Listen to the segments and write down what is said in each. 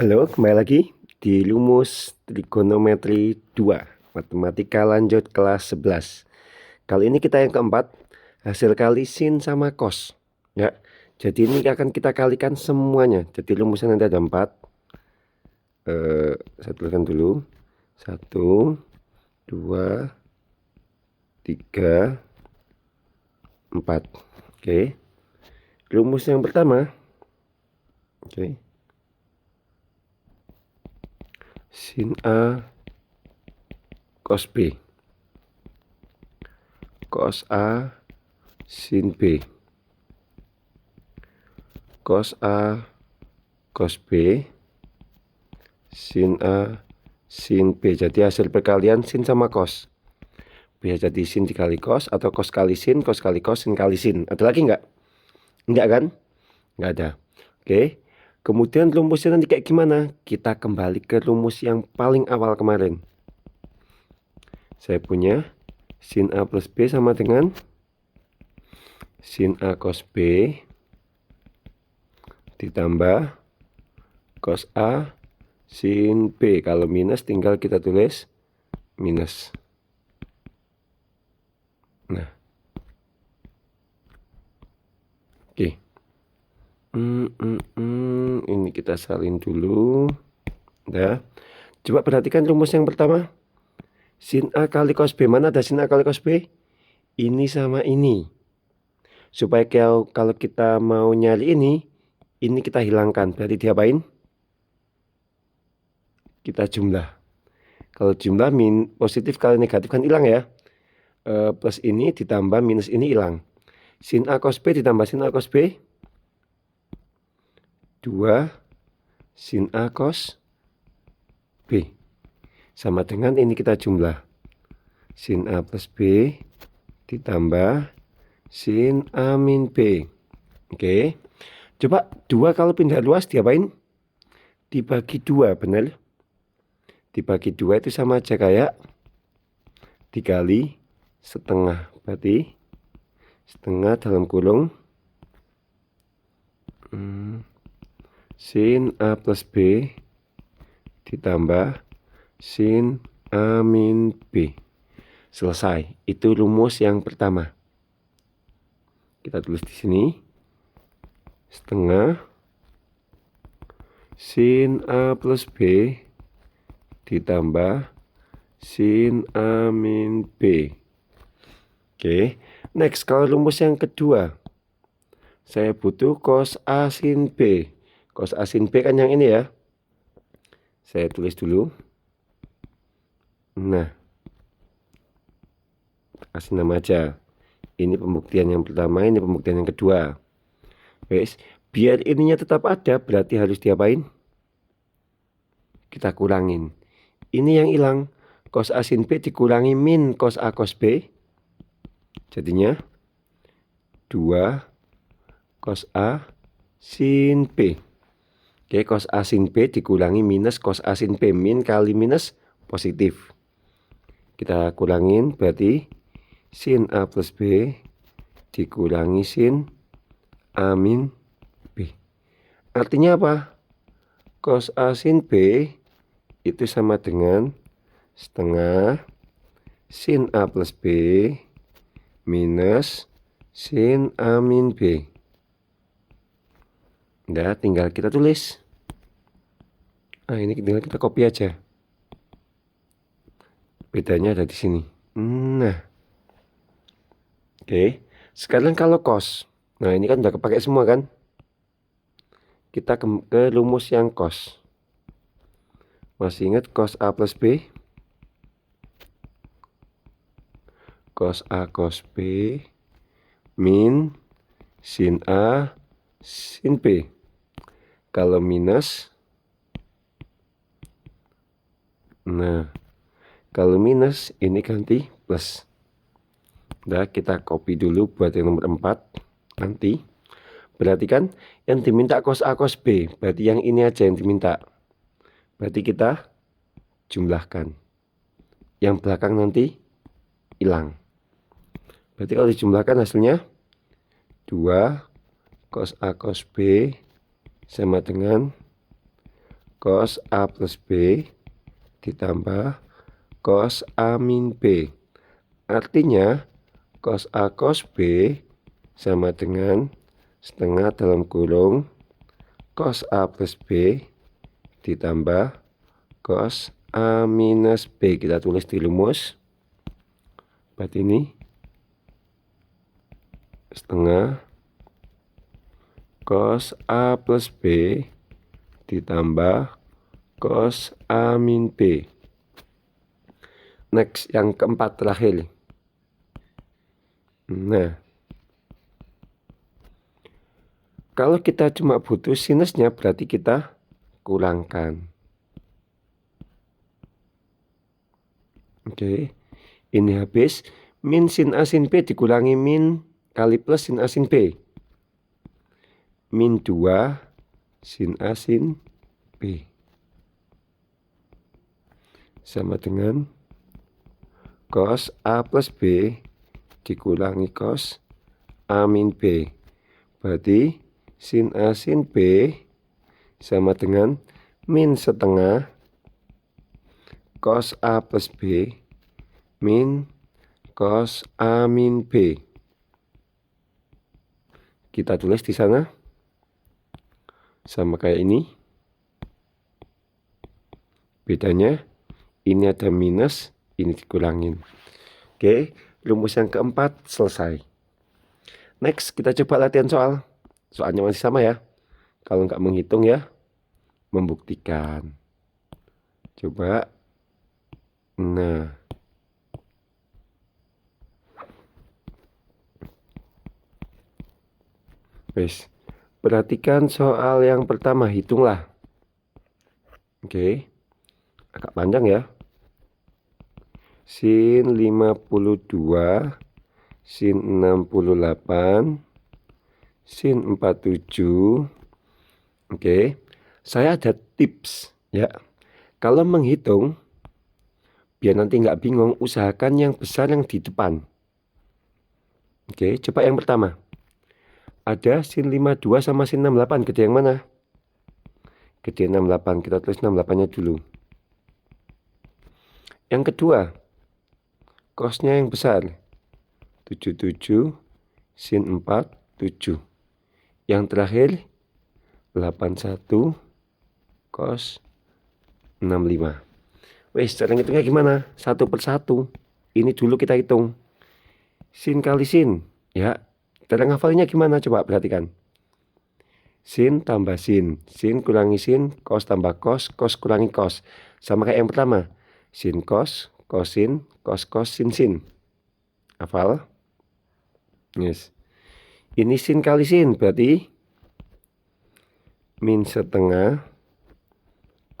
Halo, kembali lagi di Rumus Trigonometri 2 Matematika lanjut kelas 11. Kali ini kita yang keempat, hasil kali sin sama cos. Ya, jadi ini akan kita kalikan semuanya. Jadi rumusnya nanti ada 4. Saya tuliskan dulu. 1, 2, 3, 4. Oke. Rumus yang pertama. Oke. Sin A cos B, cos A sin B, cos A cos B, sin A sin B. Jadi hasil perkalian sin sama cos. Bisa jadi sin dikali cos atau cos kali sin cos, sin kali sin. Ada lagi nggak? Enggak kan? Nggak ada. Oke. Kemudian rumusnya nanti kayak gimana? Kita kembali ke rumus yang paling awal kemarin. Saya punya sin A plus B sama dengan sin A cos B ditambah cos A sin B. Kalau minus tinggal kita tulis minus. Nah, oke. Ini kita salin dulu. Nah, coba perhatikan rumus yang pertama. Sin A kali cos B. Mana ada sin A kali cos B? Ini sama ini. Supaya kalau kita mau nyari ini kita hilangkan. Berarti diapain? Kita jumlah. Kalau jumlah positif kali negatif kan hilang ya. Plus ini ditambah minus ini hilang. Sin A cos B ditambah sin A cos B 2 sin A cos B sama dengan ini kita jumlah sin A plus B ditambah sin A min B. Oke, coba 2 kalau pindah luas diapain? Dibagi 2, benar? Dibagi 2 itu sama aja kayak dikali setengah, berarti setengah dalam kurung sin A plus B ditambah sin A min B. Selesai. Itu rumus yang pertama. Kita tulis di sini. Setengah sin A plus B ditambah sin A min B. Oke. Next, kalau rumus yang kedua. Saya butuh cos A sin B. Cos A sin B kan yang ini ya. Saya tulis dulu. Nah, kasih nama aja. Ini pembuktian yang pertama, ini pembuktian yang kedua. Guys, biar ininya tetap ada, berarti harus diapain? Kita kurangin. Ini yang hilang. Cos A sin B dikurangi min cos A cos B. Jadinya 2 cos A sin B. Oke, cos A sin B dikurangi minus cos A sin B. Min kali minus positif. Kita kurangin berarti sin A plus B dikurangi sin A min B. Artinya apa? Cos A sin B itu sama dengan setengah sin A plus B minus sin A min B. Nah, tinggal kita tulis. Nah, ini tinggal kita copy aja. Bedanya ada di sini. Nah. Oke. Sekarang kalau cos. Nah, ini kan udah kepake semua kan? Kita ke rumus yang cos. Masih ingat cos A plus B? Cos A cos B min sin A sin B. Kalau minus, nah, kalau minus ini ganti plus. Nah, kita copy dulu buat yang nomor 4 nanti. Berarti kan yang diminta cos A cos B, berarti yang ini aja yang diminta. Berarti kita jumlahkan. Yang belakang nanti hilang. Berarti kalau dijumlahkan hasilnya 2 cos A cos B sama dengan cos A plus B ditambah cos A min B. Artinya cos A cos B sama dengan setengah dalam kurung cos A plus B ditambah cos A minus B. Kita tulis di rumus. Berarti ini setengah cos A plus B ditambah cos A min B. Next, yang keempat terakhir. Nah, kalau kita cuma butuh sinusnya berarti kita kurangkan. Oke, ini habis. Min sin A sin B dikurangi min kali plus sin A sin B. Min 2 sin A sin B. Sama dengan cos A plus B dikurangi cos A min B. Berarti sin A sin B sama dengan min setengah cos A plus B min cos A min B. Kita tulis di sana sama kayak ini. Bedanya ini ada minus, ini dikurangin. Oke, rumus yang keempat selesai. Next, kita coba latihan soal. Soalnya masih sama ya. Kalau nggak menghitung ya, membuktikan. Coba. Nah. Wes, perhatikan soal yang pertama, hitunglah. Oke, agak panjang ya. Sin 52, sin 68, sin 47. Oke, saya ada tips ya. Kalau menghitung, biar nanti nggak bingung, usahakan yang besar yang di depan. Oke, coba yang pertama. Ada sin 52 sama sin 68, gede yang mana? Gede 68, kita tulis 68-nya dulu. Yang kedua, cosnya yang besar. 77 sin 47. Yang terakhir 81 cos 65. Wes, cara ngitungnya gimana? Satu per satu. Ini dulu kita hitung. Sin kali sin, ya. Cara ngafalnya gimana? Coba perhatikan. Sin tambah sin kurangi sin, cos tambah cos kurangi cos. Sama kayak yang pertama. Sin cos, cosin, cos sin sin. Hafal? Yes. Ini sin kali sin berarti min setengah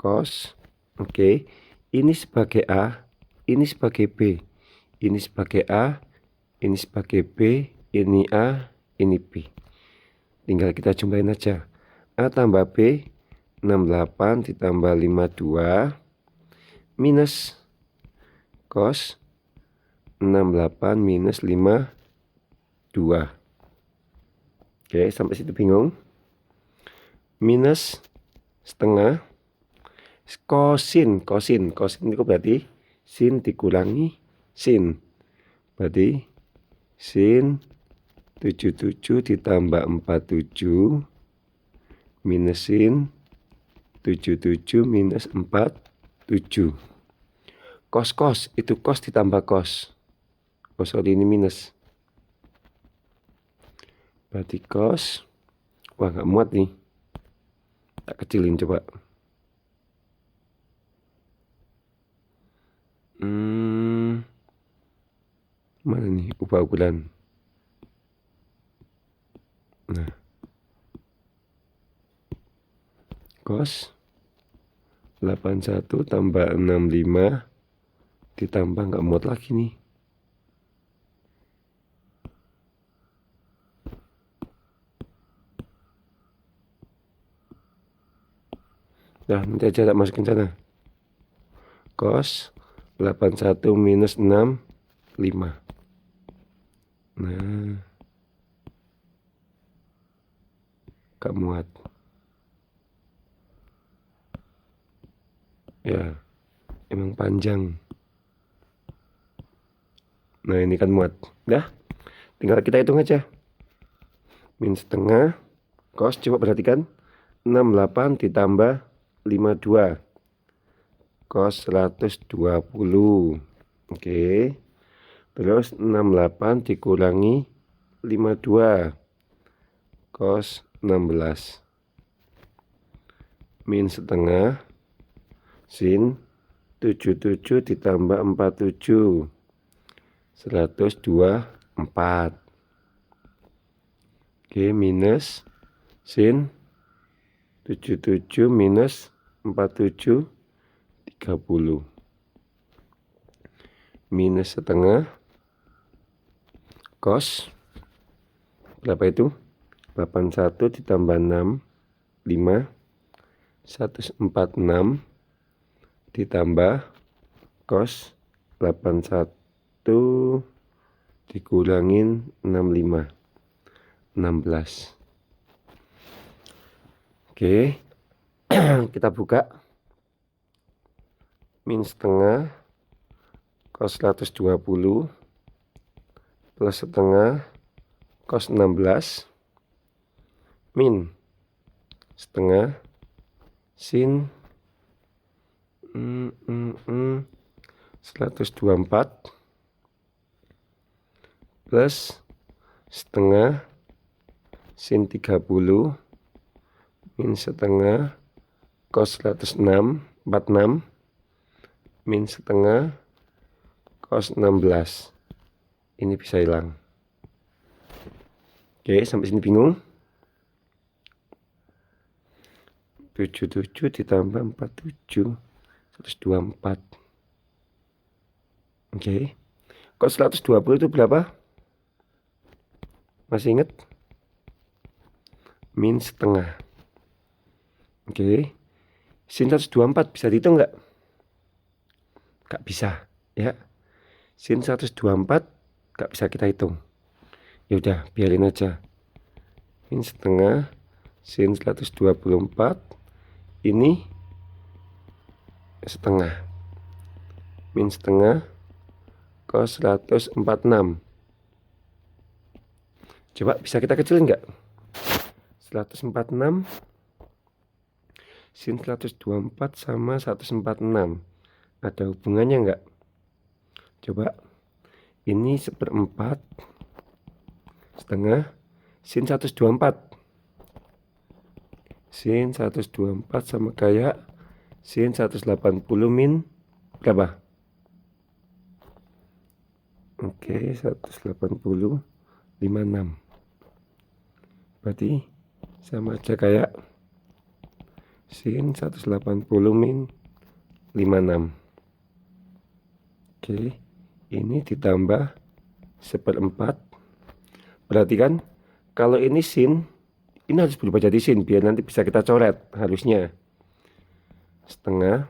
cos. Oke. Ini sebagai A, ini sebagai B. Ini sebagai A, ini sebagai B, ini A, ini B. Tinggal kita jumlahin aja. A tambah B 68 ditambah 52 minus cos 68 minus 52. Oke, sampai situ bingung? Minus setengah kosin itu berarti sin dikurangi sin. Berarti sin 77 ditambah 47 minus sin 77 minus 47. Cos itu cos ditambah cos. Oh sorry, ini minus. Berarti cos. Wah, nggak muat nih. Tak kecilin coba. Mana nih ubah ukuran? Nah, cos 81 tambah 65 ditambah nggak muat lagi nih. Nah, nanti aja tak masukin sana. Cos 81 minus 65. Nah, gak muat. Ya, emang panjang. Nah, ini kan muat. Dah, tinggal kita hitung aja. Min setengah cos, coba perhatikan. 68 ditambah 52 cos 120. Oke. Terus 68 dikurangi 52 cos 16. Min setengah sin 77 ditambah 47 124. Oke, minus sin 77 minus 47 30. Minus setengah cos berapa itu? 81 ditambah 6 5 146 ditambah cos 81 dikurangin 65 16. Oke. Kita buka. Min setengah cos 120 plus setengah cos 16 min setengah sin 124 plus setengah sin 30 min setengah cos 106 46 min setengah cos 16. Ini bisa hilang. Oke, sampai sini bingung? 77 ditambah 47 124. Oke. Cos 120 itu berapa? Masih ingat? Min setengah. Oke. Sin 124 bisa dihitung nggak? Nggak bisa, ya. Sin 124 nggak bisa kita hitung. Ya udah, biarin aja. Min setengah sin 124 ini setengah. Min setengah cos 146. Coba bisa kita kecilin nggak? 146 sin 124 sama 146. Ada hubungannya nggak? Coba. Ini 1/4 setengah sin 124. Sin 124 sama kayak sin 180 min berapa? Oke, 180 56. Berarti sama aja kayak sin 180 min 56. Oke, ini ditambah 1/4. Berarti kan kalau ini sin, ini harus berubah jadi sin biar nanti bisa kita coret harusnya. Setengah.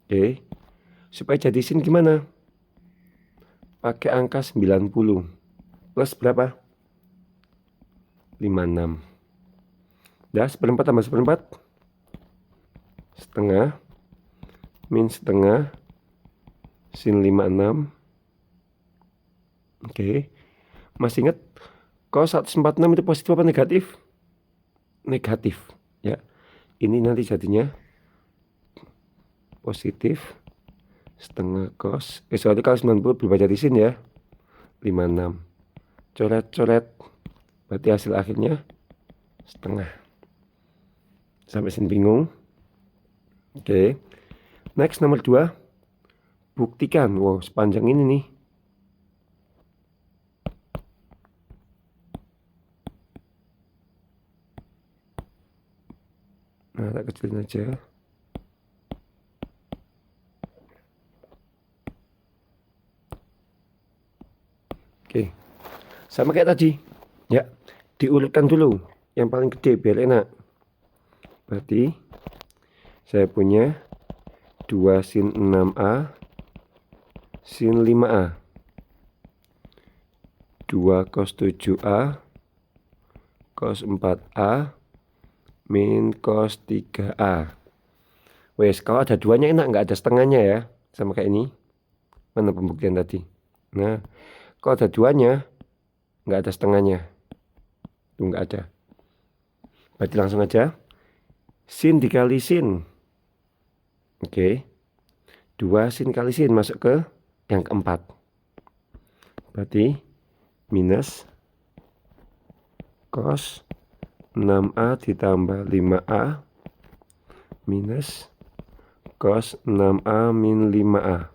Oke. Supaya jadi sin gimana? Pakai angka 90. Plus berapa? 56. Dah, 1/4 tambah 1/4. Setengah. Min setengah sin 56. Oke. Masih ingat cos 146 itu positif apa negatif? Negatif, ya. Ini nanti jadinya positif setengah cos. Soalnya kalau 90 berubah jadi sin ya. 56. Coret-coret. Berarti hasil akhirnya setengah. Sampai sini bingung? Oke. Next, nomor 2. Buktikan. Wow, sepanjang ini nih. Nah, tak kecilin aja. Oke. Sama kayak tadi. Ya, diurutkan dulu. Yang paling gede biar enak. Berarti saya punya 2 sin 6A sin 5A. 2 cos 7A cos 4A min cos 3A. Wes, kalau ada duanya enak, nggak ada setengahnya ya. Sama kayak ini. Mana pembuktian tadi? Nah, kalau ada duanya, nggak ada setengahnya. Itu nggak ada. Berarti langsung aja. Sin dikali sin. Oke. 2 sin kali sin masuk ke yang keempat. Berarti minus cos 6A ditambah 5A minus cos 6A min 5A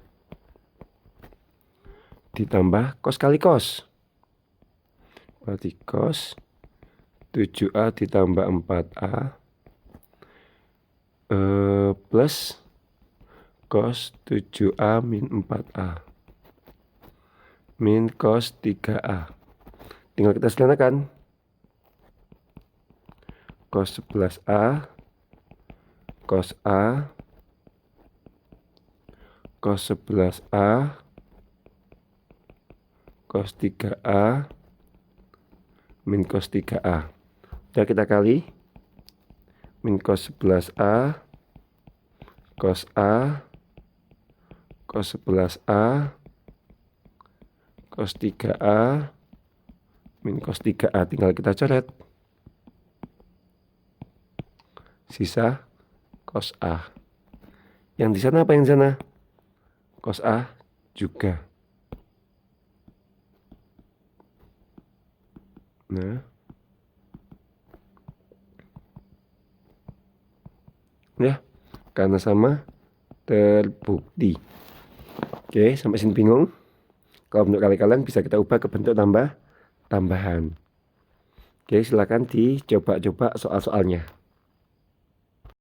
ditambah cos kali cos. Berarti cos 7A ditambah 4A plus cos 7A min 4A min cos 3A. Tinggal kita sederhanakan. Cos 11A cos A cos 11A cos 3A min cos 3A. Udah kita kali. Min cos 11A cos A cos 11A cos 3A min cos 3A. Tinggal kita coret. Sisa cos A. Yang di sana apa yang di sana? Cos A juga. Nah. Ya, karena sama terbukti. Oke, sampai sini bingung? Kalau menurut kalian bisa kita ubah ke bentuk tambahan. Oke, silakan dicoba-coba soal-soalnya.